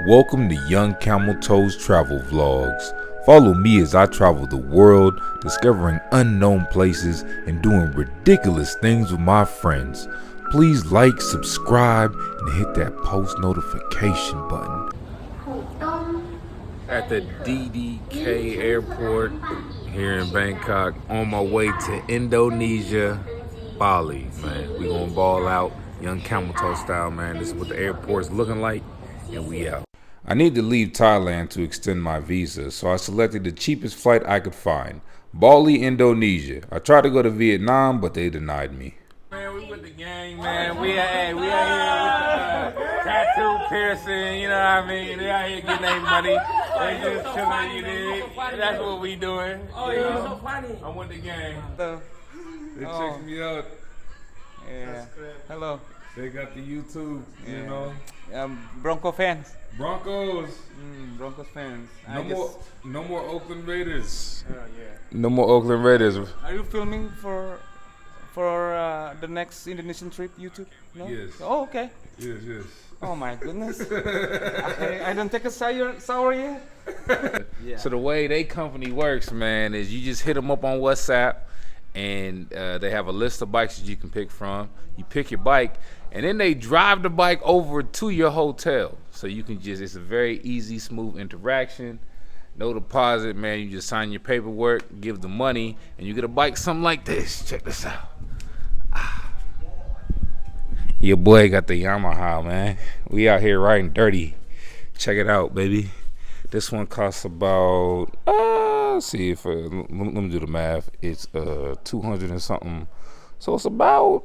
Welcome to Young Camel Toes Travel Vlogs. Follow me as I travel the world, discovering unknown places and doing ridiculous things with my friends. Please like, subscribe, and hit that post notification button. At the DDK airport here in Bangkok, on my way to Indonesia, Bali, man. We gonna ball out, Young Camel Toe style, man. This is what the airport's looking like, and we out. I need to leave Thailand to extend my visa, so I selected the cheapest flight I could find, Bali, Indonesia. I tried to go to Vietnam, but they denied me. Man, we with the gang, man. We out here with the tattoo piercing, you know what I mean? They out here getting their money. They just chilling, you dig? That's what we doing. Oh, you're so funny. I'm with the gang. They checked me out. Yeah. Hello. They got the YouTube, you know. Bronco fans. Broncos. Broncos fans. No more Oakland Raiders. Yeah. No more Oakland Raiders. Are you filming for the next Indonesian trip? YouTube? No? Yes. Oh, okay. Yes. Oh my goodness. I don't take a sour yet. Yeah. So the way they company works, man, is you just hit them up on WhatsApp, and they have a list of bikes that you can pick from. You pick your bike, and then they drive the bike over to your hotel. So you can it's a very easy, smooth interaction. No deposit, man. You just sign your paperwork, give the money, and you get a bike something like this. Check this out. Your boy got the Yamaha, man. We out here riding dirty. Check it out, baby. This one costs about, let's see if, let me do the math. It's 200 and something. So it's about,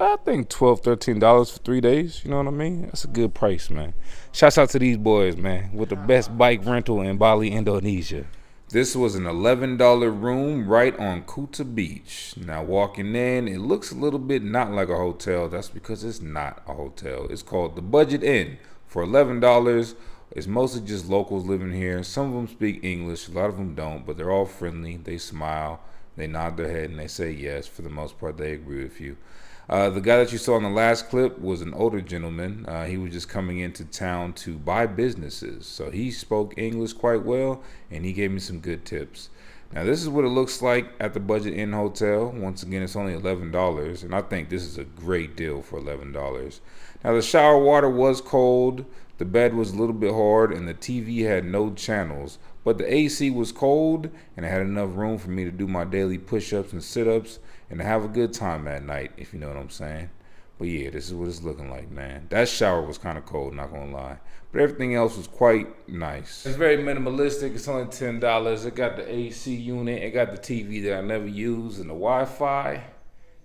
I think $12, $13 for 3 days. You know what I mean? That's a good price, man. Shouts out to these boys, man, with the best bike rental in Bali, Indonesia. This was an $11 room right on Kuta Beach. Now walking in, it looks a little bit not like a hotel. That's because it's not a hotel. It's called the Budget Inn for $11. It's mostly just locals living here. Some of them speak English, a lot of them don't, but they're all friendly. They smile, they nod their head, and they say yes. For the most part, they agree with you. The guy that you saw in the last clip was an older gentleman. He was just coming into town to buy businesses. So he spoke English quite well, and he gave me some good tips. Now, this is what it looks like at the Budget Inn Hotel. Once again, it's only $11, and I think this is a great deal for $11. Now, the shower water was cold, the bed was a little bit hard, and the TV had no channels. But the AC was cold, and it had enough room for me to do my daily push-ups and sit-ups and to have a good time at night, if you know what I'm saying. But yeah, this is what it's looking like, man. That shower was kind of cold, not gonna lie. But everything else was quite nice. It's very minimalistic. It's only $10. It got the AC unit. It got the TV that I never use, and the Wi-Fi.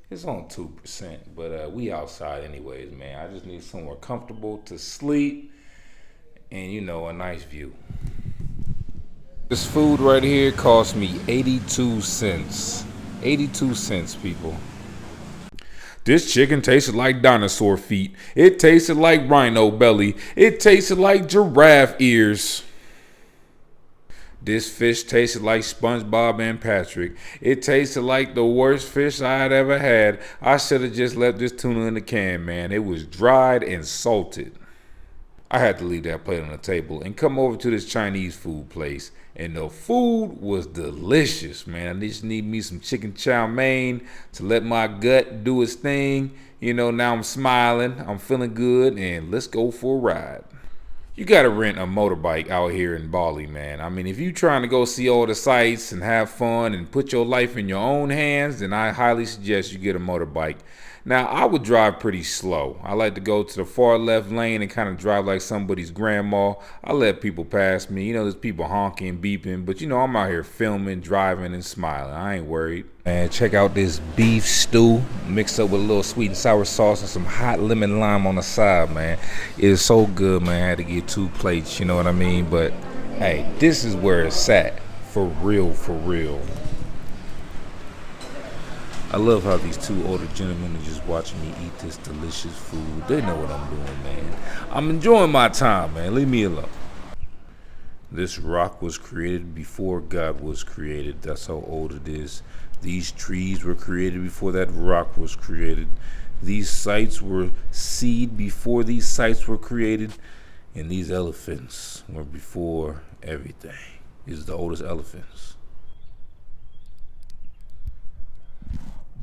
It's on 2%, but we outside anyways, man. I just need somewhere comfortable to sleep and, you know, a nice view. This food right here cost me 82 cents. 82 cents, people. This chicken tasted like dinosaur feet. It tasted like rhino belly. It tasted like giraffe ears. This fish tasted like SpongeBob and Patrick. It tasted like the worst fish I had ever had. I should have just left this tuna in the can, man. It was dried and salted. I had to leave that plate on the table and come over to this Chinese food place. And the food was delicious, man. I just need me some chicken chow mein to let my gut do its thing. You know, now I'm smiling, I'm feeling good, and let's go for a ride. You gotta rent a motorbike out here in Bali, man. I mean, if you're trying to go see all the sights and have fun and put your life in your own hands, then I highly suggest you get a motorbike. Now, I would drive pretty slow. I like to go to the far left lane and kind of drive like somebody's grandma. I let people pass me. You know, there's people honking, beeping, but you know, I'm out here filming, driving, and smiling. I ain't worried. Man, check out this beef stew mixed up with a little sweet and sour sauce and some hot lemon lime on the side, man. It is so good, man. I had to get 2 plates, you know what I mean? But hey, this is where it's at. For real, for real. I love how these 2 older gentlemen are just watching me eat this delicious food. They know what I'm doing, man. I'm enjoying my time, man. Leave me alone. This rock was created before God was created. That's how old it is. These trees were created before that rock was created. These sites were seed before these sites were created. And these elephants were before everything. These are the oldest elephants.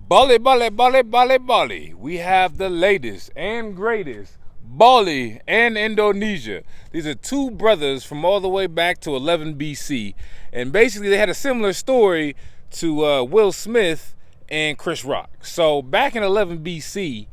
Bali, Bali, Bali, Bali, Bali. We have the latest and greatest Bali and Indonesia. These are two brothers from all the way back to 11 BC. And basically they had a similar story to Will Smith and Chris Rock. So back in 11 BC,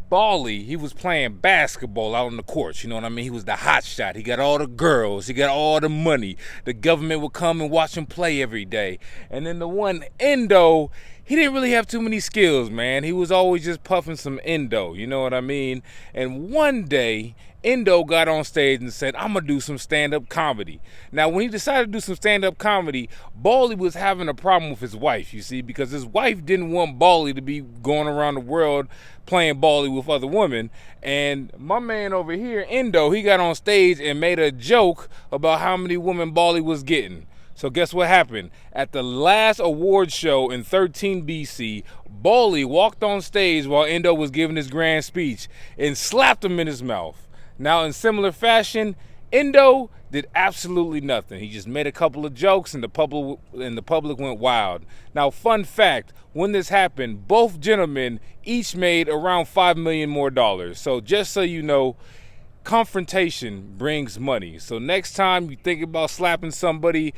Bali, he was playing basketball out on the courts, you know what I mean? He was the hot shot. He got all the girls. He got all the money. The government would come and watch him play every day. And then the one Indo, he didn't really have too many skills, man. He was always just puffing some Indo, you know what I mean? And one day, Indo got on stage and said, I'm gonna do some stand-up comedy. Now, when he decided to do some stand-up comedy, Bali was having a problem with his wife, you see, because his wife didn't want Bali to be going around the world playing Bali with other women. And my man over here, Indo, he got on stage and made a joke about how many women Bali was getting. So guess what happened? At the last award show in 13 BC, Bali walked on stage while Indo was giving his grand speech and slapped him in his mouth. Now, in similar fashion, Indo did absolutely nothing. He just made a couple of jokes and the public went wild. Now, fun fact, when this happened, both gentlemen each made around $5 million more. So just so you know, confrontation brings money. So next time you think about slapping somebody,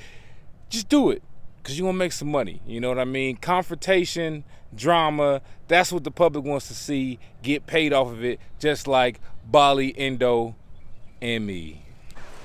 just do it, because you want to make some money. You know what I mean? Confrontation, drama, that's what the public wants to see. Get paid off of it, just like Bali, Indo, and me.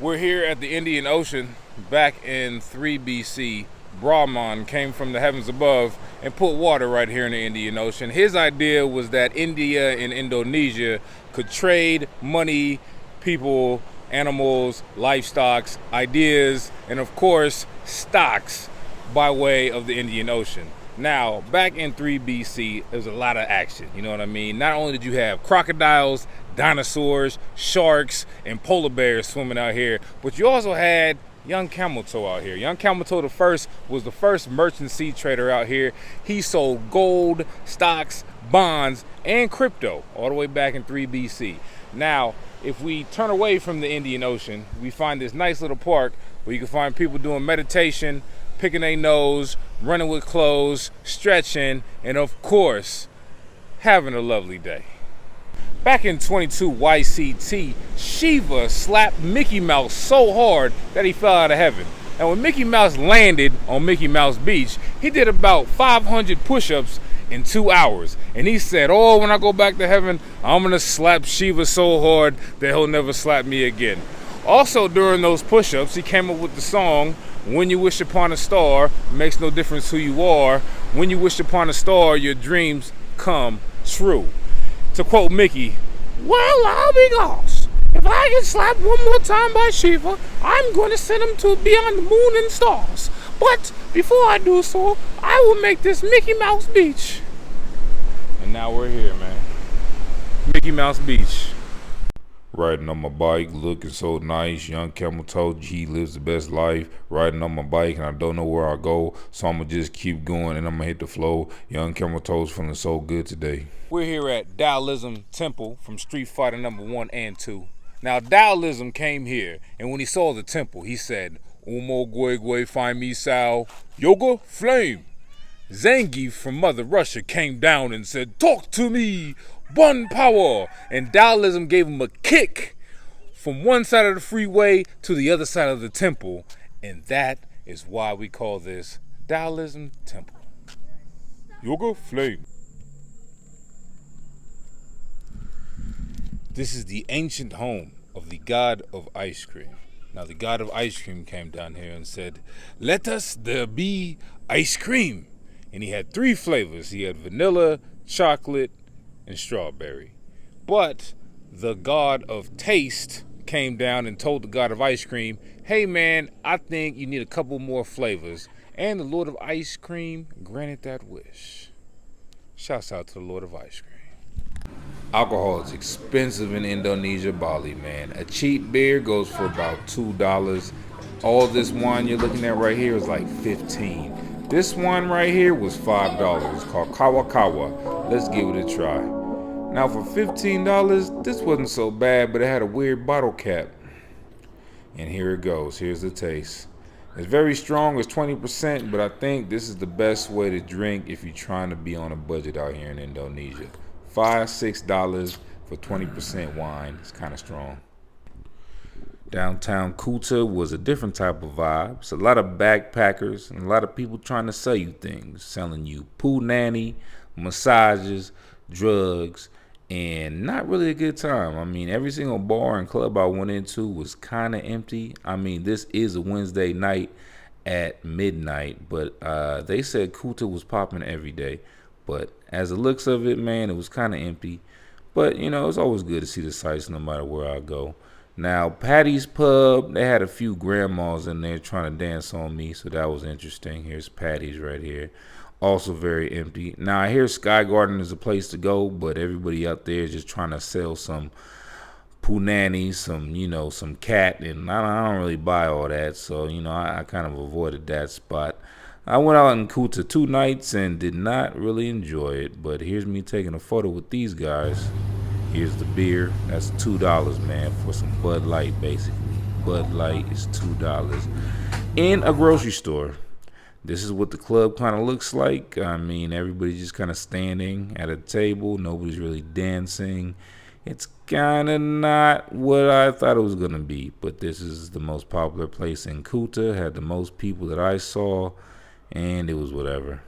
We're here at the Indian Ocean. Back in 3 BC, Brahman came from the heavens above and put water right here in the Indian Ocean. His idea was that India and Indonesia could trade money, people, animals, livestock, ideas, and of course, stocks by way of the Indian Ocean. Now, back in 3 BC, there was a lot of action, you know what I mean? Not only did you have crocodiles, dinosaurs, sharks, and polar bears swimming out here, but you also had young camel toe out here. Young camel toe the first was the first merchant sea trader out here. He sold gold, stocks, bonds, and crypto all the way back in 3 BC. Now, if we turn away from the Indian Ocean, we find this nice little park where you can find people doing meditation, picking their nose, running with clothes, stretching, and of course, having a lovely day. Back in 22 YCT, Shiva slapped Mickey Mouse so hard that he fell out of heaven. And when Mickey Mouse landed on Mickey Mouse Beach, he did about 500 push-ups in 2 hours. And he said, oh, when I go back to heaven, I'm gonna slap Shiva so hard that he'll never slap me again. Also, during those push-ups, he came up with the song, When You Wish Upon a Star, makes no difference who you are. When you wish upon a star, your dreams come true. To quote Mickey, well, I'll be lost. If I get slapped one more time by Shiva, I'm going to send him to beyond the moon and stars. But before I do so, I will make this Mickey Mouse Beach. And now we're here, man. Mickey Mouse Beach. Riding on my bike, looking so nice. Young camel toe G lives the best life. Riding on my bike and I don't know where I go, so I'ma just keep going and I'ma hit the flow. Young camel toe's feeling so good today. We're here at Taoism Temple from Street Fighter number 1 and 2. Now Taoism came here, and when he saw the temple, he said, Umo Gui Gui find me Sao, Yoga Flame. Zangief from Mother Russia came down and said, talk to me, one power. And Taoism gave him a kick from one side of the freeway to the other side of the temple. And that is why we call this Taoism Temple. Yoga Flame. This is the ancient home of the god of ice cream. Now the god of ice cream came down here and said, let us there be ice cream. And he had 3 flavors. He had vanilla, chocolate, and strawberry. But the god of taste came down and told the god of ice cream, hey man, I think you need a couple more flavors. And the Lord of Ice Cream granted that wish. Shouts out to the Lord of Ice Cream. Alcohol is expensive in Indonesia, Bali, man. A cheap beer goes for about $2. All this wine you're looking at right here is like $15. This one right here was $5. It's called Kawa Kawa. Let's give it a try. Now for $15, this wasn't so bad, but it had a weird bottle cap. And here it goes. Here's the taste. It's very strong. It's 20%, but I think this is the best way to drink if you're trying to be on a budget out here in Indonesia. $5-6 for 20% wine. It's kind of strong. Downtown Kuta was a different type of vibe. It's a lot of backpackers and a lot of people trying to sell you things, selling you pool nanny, massages, drugs, and not really a good time. I mean, every single bar and club I went into was kind of empty. I mean, this is a Wednesday night at midnight, but they said Kuta was popping every day. But as the looks of it, man, it was kind of empty. But, you know, it's always good to see the sights no matter where I go. Now, Patty's Pub, they had a few grandmas in there trying to dance on me, so that was interesting. Here's Patty's right here. Also very empty. Now, I hear Sky Garden is a place to go, but everybody out there is just trying to sell some punani, some cat, and I don't really buy all that, so, I kind of avoided that spot. I went out in Kuta 2 nights and did not really enjoy it, but here's me taking a photo with these guys. Here's the beer. That's $2, man, for some Bud Light, basically. Bud Light is $2 in a grocery store. This is what the club kind of looks like. I mean, everybody's just kind of standing at a table. Nobody's really dancing. It's kind of not what I thought it was going to be. But this is the most popular place in Kuta. Had the most people that I saw. And it was whatever.